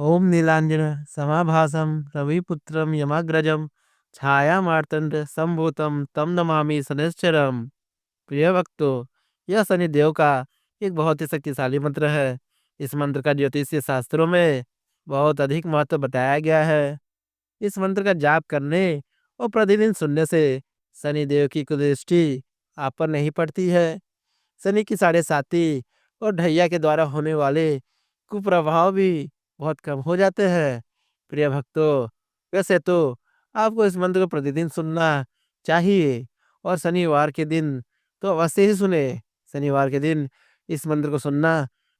ओम नीलांजन समाभासम रविपुत्रम यमाग्रजम छायामार्तंड संभूतम तम नमामि शनैश्चरम। प्रिय भक्तों, यह शनि देव का एक बहुत ही शक्तिशाली मंत्र है। इस मंत्र का ज्योतिषीय शास्त्रों में बहुत अधिक महत्व बताया गया है। इस मंत्र का जाप करने और प्रतिदिन सुनने से शनि देव की कुदृष्टि आप पर नहीं पड़ती है। शनि की साढ़े साती और ढैया के द्वारा होने वाले कुप्रभाव भी बहुत कम हो जाते हैं। प्रिय भक्तों, वैसे तो आपको इस मंत्र को प्रतिदिन सुनना चाहिए और शनिवार के दिन तो अवश्य ही सुने। शनिवार के दिन इस मंत्र को सुनना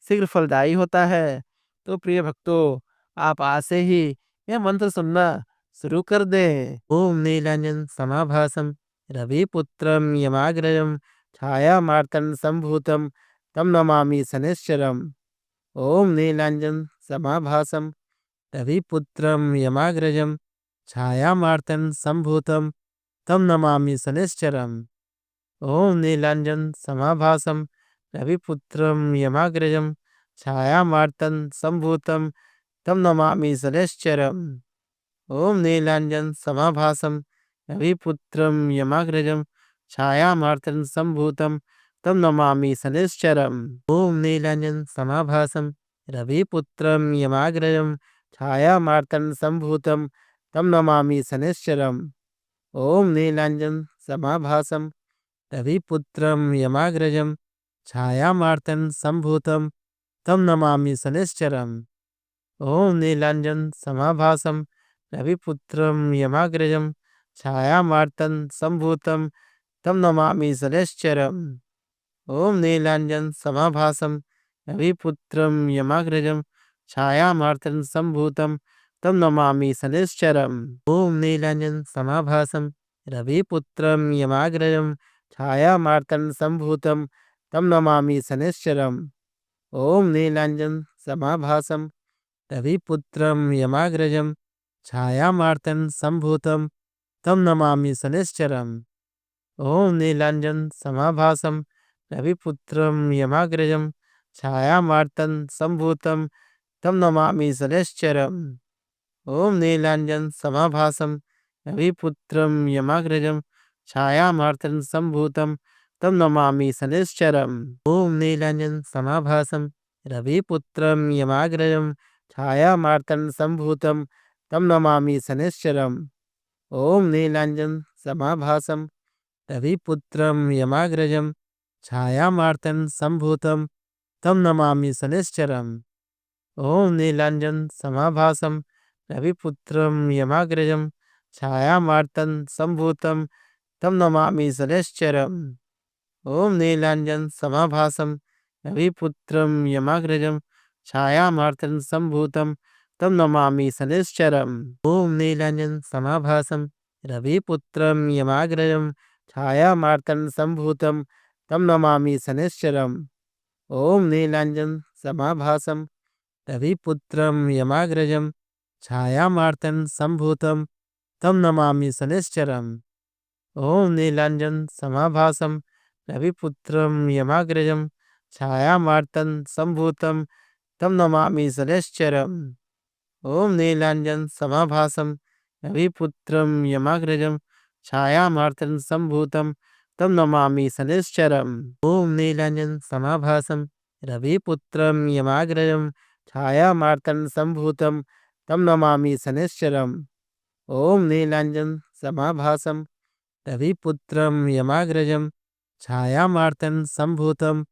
शीघ्र फलदायी होता है। तो प्रिय भक्तों, आप आज से ही यह मंत्र सुनना शुरू कर दें। ओम नीलांजन समाभासम रविपुत्रम यमाग्रजम छाया मार्तन संभूतम तम नमामि शनैश्चरम। ओम नीलांजन समाभासम रविपुत्रम यमाग्रजम छाया मार्तन संभूतम तम नमामि शनैश्चरम। ओम नीलांजन समाभासम रविपुत्रम यमाग्रजम छाया मार्तन संभूतम तम नमामि शनैश्चरम। ओम नीलांजन समाभासम रविपुत्रम यमाग्रजम छाया मार्तन संभूतम तम नमामि शनैश्चरम। ओम नीलांजन समाभासम रविपुत्रम यमाग्रजम छाया मार्तन संभूतम तम नमामि शनैश्चरम। ओम नीलांजन समाभासम रविपुत्रम यमाग्रजम छाया मार्तन संभूतम तम नमामि शनैश्चरम। ओम नीलांजन समाभासम रविपुत्रम यमाग्रजम छाया मार्तन संभूतम तम नमामि शनैश्चरम। ओम नीलांजन समाभासम रविपुत्रम यमाग्रजम छाया मार्तन संभूतम तम नमामि शनैश्चरम। ओम नीलांजन समाभासम रविपुत्रम यमाग्रजम छाया मार्तन संभूतम तम नमामि शनैश्चरम। ओम नीलांजन समाभासम रविपुत्रम यमाग्रजम छाया मार्तन संभूतम तम नमामि शनैश्चरम। ओम नीलांजन समाभासम रविपुत्रम यमाग्रजम छाया मार्तन संभूतम तम नमामि शनैश्चरम। ओम नीलांजन समाभासम रविपुत्रम यमाग्रजम छाया मार्तन संभूतम तम नमामि शनैश्चरम। ओम नीलांजन समाभासम रविपुत्रम यमाग्रजम छाया मार्तन संभूतम तम नमामि शनैश्चरम। ओम नीलांजन समाभासम रविपुत्रम यमाग्रजम छाया मार्तन संभूतम तम नमामि शनैश्चरम। ओम नीलांजन समाभासम रविपुत्रम यमाग्रजम छाया मार्तन संभूतम तम नमामि शनैश्चरम। ओम नीलांजन समाभासम रविपुत्रम यमाग्रजम छाया मार्तन संभूतम तम नमामि शनैश्चरम। ओम नीलांजन समाभासम रविपुत्रम यमाग्रजम छाया मार्तन संभूतम तम नमामि शनैश्चरम। ओम नीलांजन समाभासम रविपुत्रम यमाग्रजम छाया मार्तन संभूतम तम नमामि शनैश्चरम। ओम नीलांजन समाभासम रविपुत्रम यमाग्रजम छाया मार्तन संभूतम तम नमामि शनैश्चरम। ओम नीलांजन समाभासम रविपुत्रम यमाग्रजम छाया मार्तन संभूतम तम नमामि शनैश्चरम। ओम नीलांजन समाभासम रविपुत्रम यमाग्रजम छाया मार्तन संभूतम तम नमामि शनैश्चरम। ओम नीलांजन समाभासम रविपुत्रम यमाग्रजम छाया मार्तन संभूतम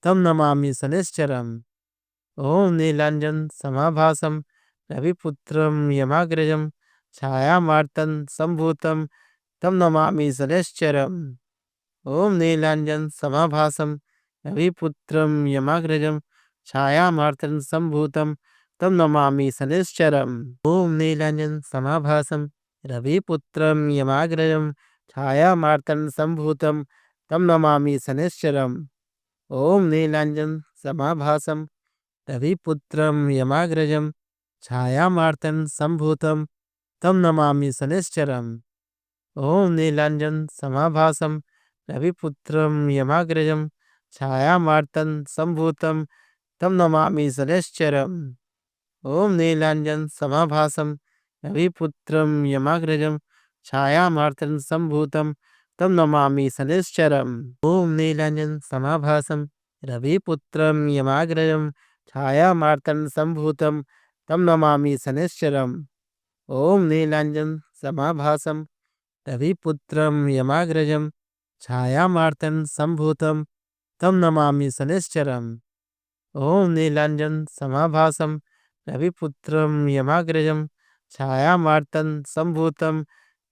तम नमामि शनैश्चरम। ओम नीलांजन समाभासम रविपुत्रम यमाग्रजम छाया मार्तन संभूतम तम नमामि शनैश्चरम। ओम नीलांजन समाभासम रविपुत्रम यमाग्रजम छाया मार्तन संभूतम तम नमामि शनैश्चरम। ओम नीलांजन समाभासम रविपुत्रम यमाग्रजम छाया मार्तन संभूतम तम नमामि शनैश्चरम। ओम नीलांजन समाभासम रविपुत्रम यमाग्रजम छाया मार्तन संभूतम तम नमामि शनैश्चरम। ओम नीलांजन समाभासम रविपुत्रम यमाग्रजम छाया मार्तन संभूतम तम नमामि शनैश्चरम। ॐ नीलाञ्जनसमाभासं रविपुत्रं यमाग्रजं छायामार्तण्डं सम्भूतं तं नमामि शनैश्चरम्। ॐ नीलाञ्जनसमाभासं रविपुत्रं यमाग्रजं छायामार्तण्डं सम्भूतं तं नमामि शनैश्चरम्। ॐ नीलाञ्जनसमाभासं रविपुत्रं यमाग्रजं छायामार्तण्डं सम्भूतं तं नमामि शनैश्चरम्। ॐ नीलाञ्जनसमाभासं रविपुत्रं यमाग्रजं छायामार्तण्डं सम्भूतं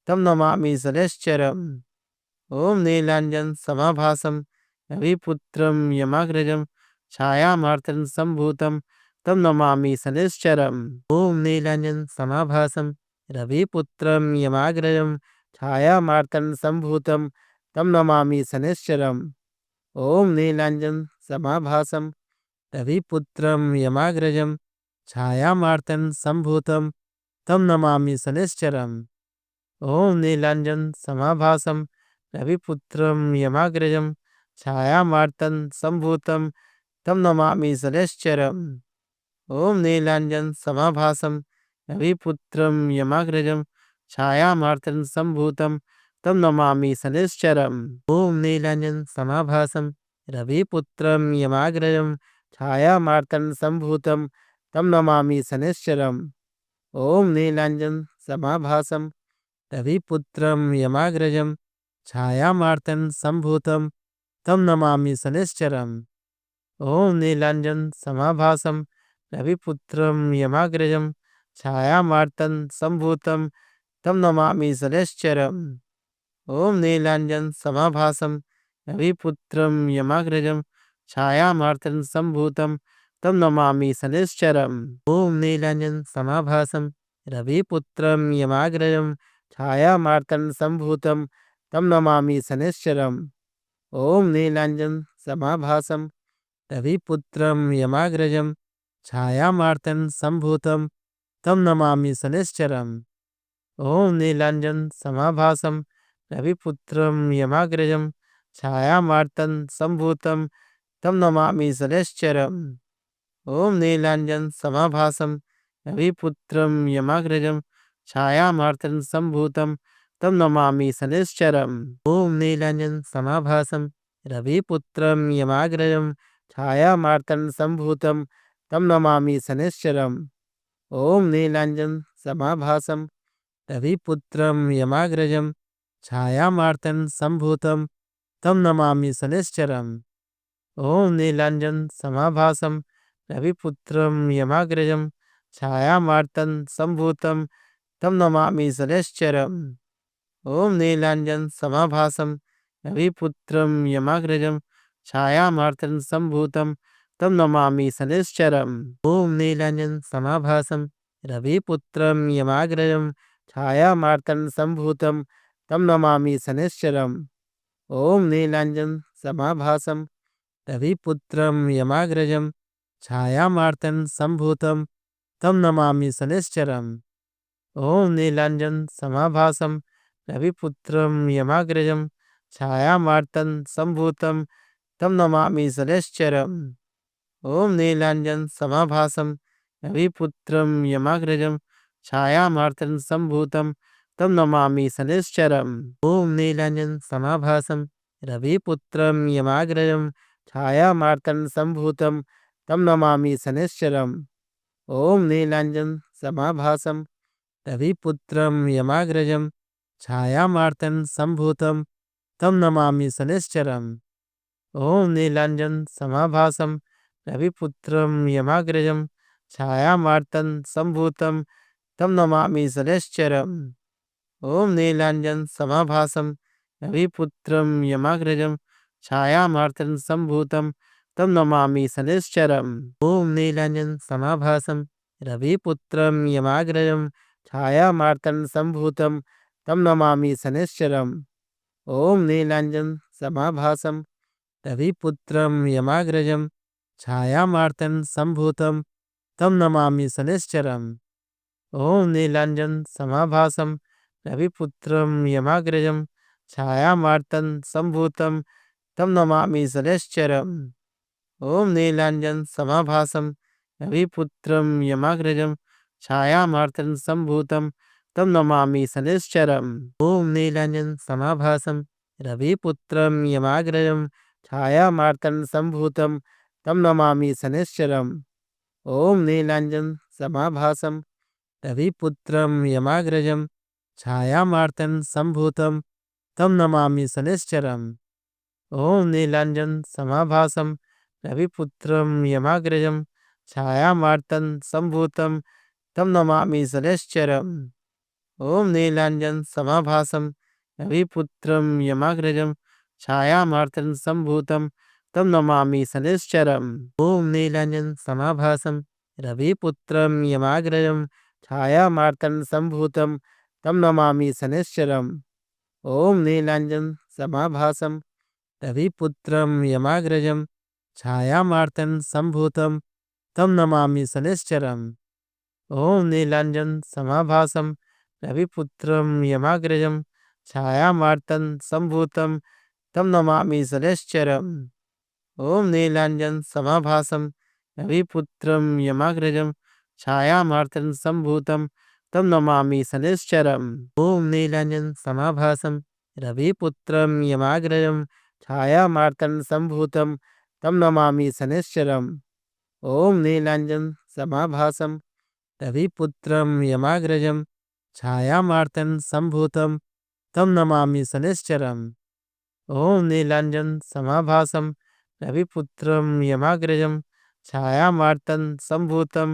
तं नमामि शनैश्चरम्। ॐ नीलाञ्जनसमाभासं रविपुत्रं यमाग्रजं छायामार्तण्डं सम्भूतं तं नमामि शनैश्चरम्। ॐ नीलाञ्जनसमाभासं रविपुत्रं यमाग्रजं छायामार्तण्डं सम्भूतं तं नमामि शनैश्चरम्। ॐ नीलाञ्जनसमाभासं रविपुत्रं यमाग्रजं छायामार्तण्डं सम्भूतं तं नमामि शनैश्चरम्। ॐ नीलाञ्जनसमाभासं रविपुत्रं यमाग्रजं छायामार्तण्डं सम्भूतं तं नमामि शनैश्चरम्। ॐ नीलाञ्जनसमाभासं रविपुत्रं यमाग्रजं छायामार्तण्डं सम्भूतं तं नमामि शनैश्चरम्। ॐ नीलाञ्जनसमाभासं रविपुत्रं यमाग्रजं छायामार्तण्डं सम्भूतं तं नमामि शनैश्चरम्। ॐ नीलाञ्जनसमाभासं रविपुत्रं यमाग्रजं छायामार्तण्डं सम्भूतं तं नमामि शनैश्चरम्। ॐ नीलाञ्जनसमाभासं रविपुत्रं यमाग्रजं छायामार्तण्डं सम्भूतं तं नमामि शनैश्चरम्। ॐ नीलाञ्जनसमाभासं रविपुत्रं यमाग्रजं छायामार्तण्डं सम्भूतं तं नमामि शनैश्चरम्। ॐ नीलाञ्जनसमाभासं रविपुत्रं यमाग्रजं छायामार्तण्डं सम्भूतं तं नमामि शनैश्चरम्। ॐ नीलाञ्जनसमाभासं रविपुत्रं यमाग्रजं छायामार्तण्डं सम्भूतं तं नमामि शनैश्चरम्। ॐ नीलाञ्जनसमाभासं रविपुत्रं यमाग्रजं छायामार्तण्डं सम्भूतं तं नमामि शनैश्चरम्। ॐ नीलाञ्जनसमाभासं रविपुत्रं यमाग्रजं छायामार्तण्डं सम्भूतं तं नमामि शनैश्चरम्। ॐ नीलाञ्जनसमाभासं रविपुत्रं यमाग्रजं छायामार्तण्डं सम्भूतं तं नमामि शनैश्चरम्। ॐ नीलाञ्जनसमाभासं रविपुत्रं यमाग्रजं छायामार्तण्डं सम्भूतं तं नमामि शनैश्चरम्। ॐ नीलाञ्जनसमाभासं रविपुत्रं यमाग्रजं छायामार्तण्डं सम्भूतं तं नमामि शनैश्चरम्। ॐ नीलाञ्जनसमाभासं रविपुत्रं यमाग्रजं छायामार्तण्डं सम्भूतं तं नमामि शनैश्चरम्। ॐ नीलाञ्जनसमाभासं रविपुत्रं यमाग्रजं छायामार्तण्डं सम्भूतं तं नमामि शनैश्चरम्। ॐ नीलाञ्जनसमाभासं रविपुत्रं यमाग्रजं छायामार्तण्डं सम्भूतं तं नमामि शनैश्चरम्। ॐ नीलाञ्जनसमाभासं रविपुत्रं यमाग्रजं छायामार्तण्डं सम्भूतं तं नमामि शनैश्चरम्। ॐ नीलाञ्जनसमाभासं रविपुत्रं यमाग्रजं छायामार्तण्डं सम्भूतं तं नमामि शनैश्चरम्। ॐ नीलाञ्जनसमाभासं रविपुत्रं यमाग्रजं छायामार्तण्डं सम्भूतं तं नमामि शनैश्चरम्। ॐ नीलाञ्जनसमाभासं रविपुत्रं यमाग्रजं छायामार्तण्डं सम्भूतं तं नमामि शनैश्चरम्। ॐ नीलाञ्जनसमाभासं रविपुत्रं यमाग्रजं छायामार्तण्डं सम्भूतं तं नमामि शनैश्चरम्। ॐ नीलाञ्जनसमाभासं रविपुत्रं यमाग्रजं छायामार्तण्डं सम्भूतं तं नमामि शनैश्चरम्। ॐ नीलाञ्जनसमाभासं रविपुत्रं यमाग्रजं छायामार्तण्डं सम्भूतं तं नमामि शनैश्चरम्। ॐ नीलाञ्जनसमाभासं रविपुत्रं यमाग्रजं छायामार्तण्डं सम्भूतं तं नमामि शनैश्चरम्। ॐ नीलाञ्जनसमाभासं रविपुत्रं यमाग्रजं छायामार्तण्डं सम्भूतं तं नमामि शनैश्चरम्। ॐ नीलाञ्जनसमाभासं रविपुत्रं यमाग्रजं छायामार्तं सम्भूतं तं नमामि शनैश्चरम्। ॐ नीलाञ्जनसमाभासं रविपुत्रं यमाग्रजं छायामार्तं सम्भूतं तं नमामि शनैश्चरम्। ॐ नीलाञ्जनसमाभासं रविपुत्रं यमाग्रजं छायामार्तं सम्भूतं तं नमामि शनैश्चरम्। ॐ नीलाञ्जनसमाभासं रविपुत्रं यमाग्रजं छायामार्तं सम्भूतं तं नमामि शनैश्चरम्। ॐ नीलाञ्जनसमाभासं रविपुत्रं यमाग्रजं छायामार्तं सम्भूतं तं नमामि शनैश्चरम्। ॐ नीलाञ्जनसमाभासं रविपुत्रं यमाग्रजं छायामार्तं सम्भूतं तं नमामि शनैश्चरम्। ॐ नीलाञ्जनसमाभासं रविपुत्रं यमाग्रजं छायामार्तं सम्भूतं तं नमामि शनैश्चरम्। ॐ नीलाञ्जनसमाभासं रविपुत्रं यमाग्रजं छायामार्तं सम्भूतं तं नमामि शनैश्चरम्। ॐ नीलाञ्जनसमाभासं रविपुत्रं यमाग्रजं छायामार्तं सम्भूतं तं नमामि शनैश्चरम्। ॐ नीलाञ्जनसमाभासं रविपुत्रं यमाग्रजं छायामार्तं सम्भूतं तं नमामि शनैश्चरम्। ॐ नीलाञ्जनसमाभासं रविपुत्रं यमाग्रजं छायामार्तं सम्भूतं तं नमामि शनैश्चरम्। ॐ नीलाञ्जनसमाभासं रविपुत्रं यमाग्रजं छायामार्तं सम्भूतं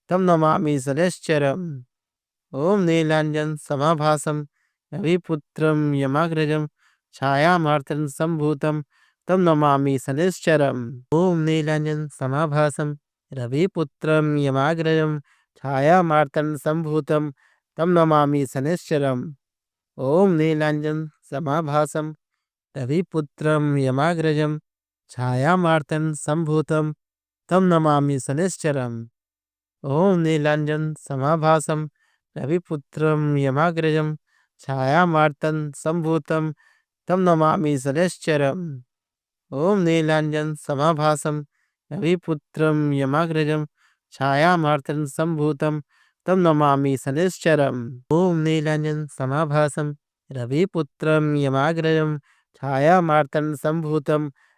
तं नमामि शनैश्चरम्। ॐ नीलाञ्जनसमाभासं रविपुत्रं यमाग्रजं छायामार्तं सम्भूतं तं नमामि शनैश्चरम्। ॐ नीलाञ्जनसमाभासं रविपुत्रं यमाग्रजं छायामार्तं सम्भूतं तं नमामि शनैश्चरम्। ॐ नीलाञ्जनसमाभासं रविपुत्रं यमाग्रजं छायामार्तं सम्भूतं तं नमामि शनैश्चरम्। ॐ नीलाञ्जनसमाभासं रविपुत्रं यमाग्रजं छायामार्तं सम्भूतं तं नमामि शनैश्चरम्। ॐ नीलाञ्जनसमाभासं रविपुत्रं यमाग्रजं छायामार्तं सम्भूतं तं नमामि शनैश्चरम्। ॐ नीलाञ्जनसमाभासं रविपुत्रं यमाग्रजं छायामार्तं सम्भूतं तं नमामि शनैश्चरम्। ॐ नीलाञ्जनसमाभासं रविपुत्रं यमाग्रजं छायामार्तं सम्भूतं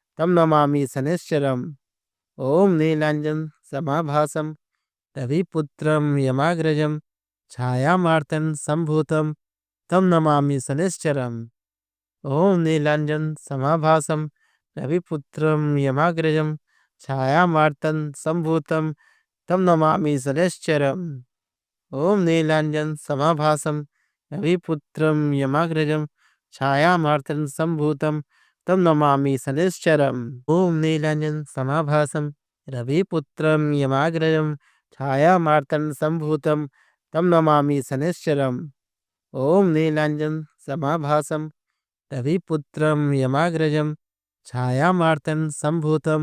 तं नमामि शनैश्चरम्। ॐ नीलाञ्जनसमाभासं रविपुत्रं यमाग्रजं छायामार्तं सम्भूतं तं नमामि शनैश्चरम्। ॐ नीलाञ्जनसमाभासं रविपुत्रं यमाग्रजं छायामार्तं सम्भूतं तं नमामि शनैश्चरम्। ॐ नीलाञ्जनसमाभासं रविपुत्रं यमाग्रजं छायामार्तं सम्भूतं तं नमामि शनैश्चरम्। ॐ नीलाञ्जनसमाभासं रविपुत्रं यमाग्रजं छायामार्तं सम्भूतं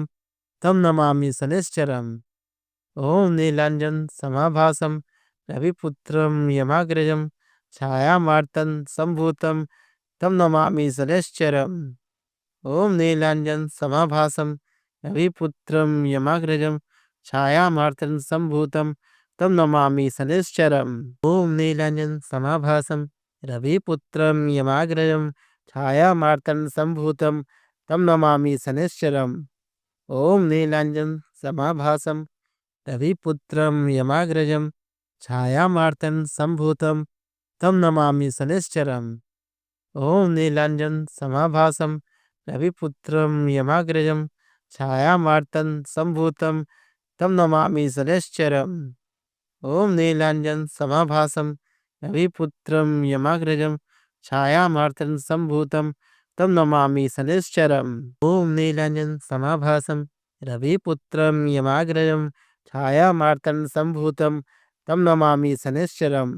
तं नमामि शनैश्चरम्। ॐ नीलाञ्जनसमाभासं रविपुत्रं यमाग्रजं छायामार्तं सम्भूतं तं नमामि शनैश्चरम्। ॐ नीलाञ्जनसमाभासं रविपुत्रं यमाग्रजं छायामार्तं सम्भूतं तं नमामि शनैश्चरम्। ॐ नीलाञ्जनसमाभासं रविपुत्रं यमाग्रजं छायामार्तं सम्भूतं तं नमामि शनैश्चरम्। ॐ नीलाञ्जनसमाभासं रविपुत्रं यमाग्रजं छायामार्तं सम्भूतं तं नमामि शनैश्चरम्। ॐ नीलाञ्जनसमाभासं रविपुत्रं यमाग्रजं छायामार्तं सम्भूतं तं नमामि शनैश्चरम्। ॐ नीलाञ्जनसमाभासं रविपुत्रं यमाग्रजं छायामार्तं सम्भूतं तं नमामि शनैश्चरम्। ॐ नीलाञ्जनसमाभासं रविपुत्रं यमाग्रजं छायामार्तं सम्भूतं तं नमामि शनैश्चरम्।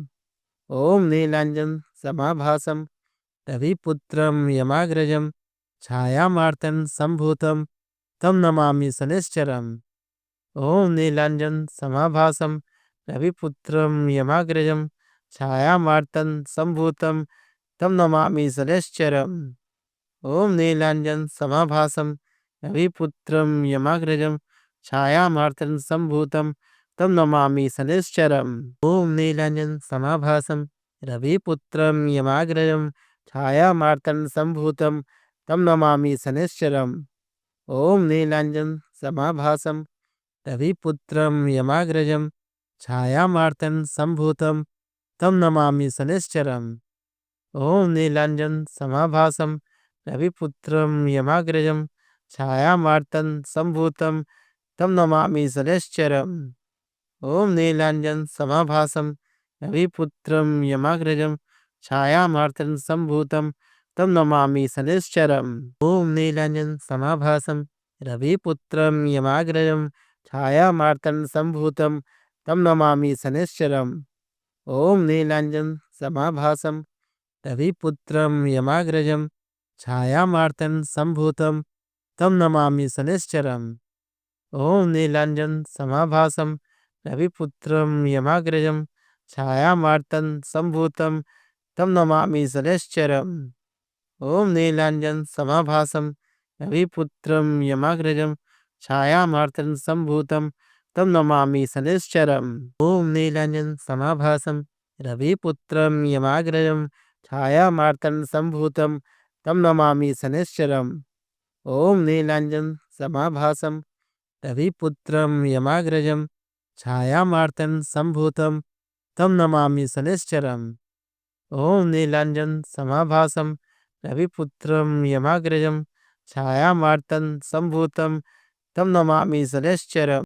ॐ नीलाञ्जनसमाभासं रविपुत्रं यमाग्रजं छायामार्तं सम्भूतं तं नमामि शनैश्चरम्। ॐ नीलाञ्जनसमाभासं रविपुत्रं यमाग्रजं छायामार्तं सम्भूतं तं नमामि शनैश्चरम्। ॐ नीलाञ्जनसमाभासं रविपुत्रं यमाग्रजं छायामार्तं सम्भूतं तं नमामि शनैश्चरम्। ॐ नीलाञ्जनसमाभासं रविपुत्रं यमाग्रजं छायामार्तं सम्भूतं तं नमामि शनैश्चरम्। ॐ नीलाञ्जनसमाभासं रविपुत्रं यमाग्रजं छायामार्तं सम्भूतं तं नमामि शनैश्चरम्। ॐ नीलाञ्जनसमाभासं रविपुत्रं यमाग्रजं छायामार्तं सम्भूतं तं नमामि शनैश्चरम्। ॐ नीलाञ्जनसमाभासं रविपुत्रं यमाग्रजं छायामार्तं सम्भूतं तं नमामि शनैश्चरम्। ॐ नीलाञ्जनसमाभासं रविपुत्रं यमाग्रजं छायामार्तं सम्भूतं तं नमामि शनैश्चरम्। ॐ नीलाञ्जनसमाभासं रविपुत्रं यमाग्रजं छायामार्तं सम्भूतं तं नमामि शनैश्चरम्। ॐ नीलाञ्जनसमाभासं रविपुत्रं यमाग्रजं छायामार्तं सम्भूतं तं नमामि शनैश्चरम्। ॐ नीलाञ्जनसमाभासं रविपुत्रं यमाग्रजं छायामार्तं सम्भूतं तं नमामि शनैश्चरम्। ॐ नीलाञ्जनसमाभासं रविपुत्रं यमाग्रजं छायामार्तं सम्भूतं तं नमामि शनैश्चरम्। ॐ नीलाञ्जनसमाभासं रविपुत्रं यमाग्रजं छायामार्तं सम्भूतं तं नमामि शनैश्चरम्। ॐ नीलाञ्जनसमाभासं रविपुत्रं यमाग्रजं छायामार्तं सम्भूतं तं नमामि शनैश्चरम्।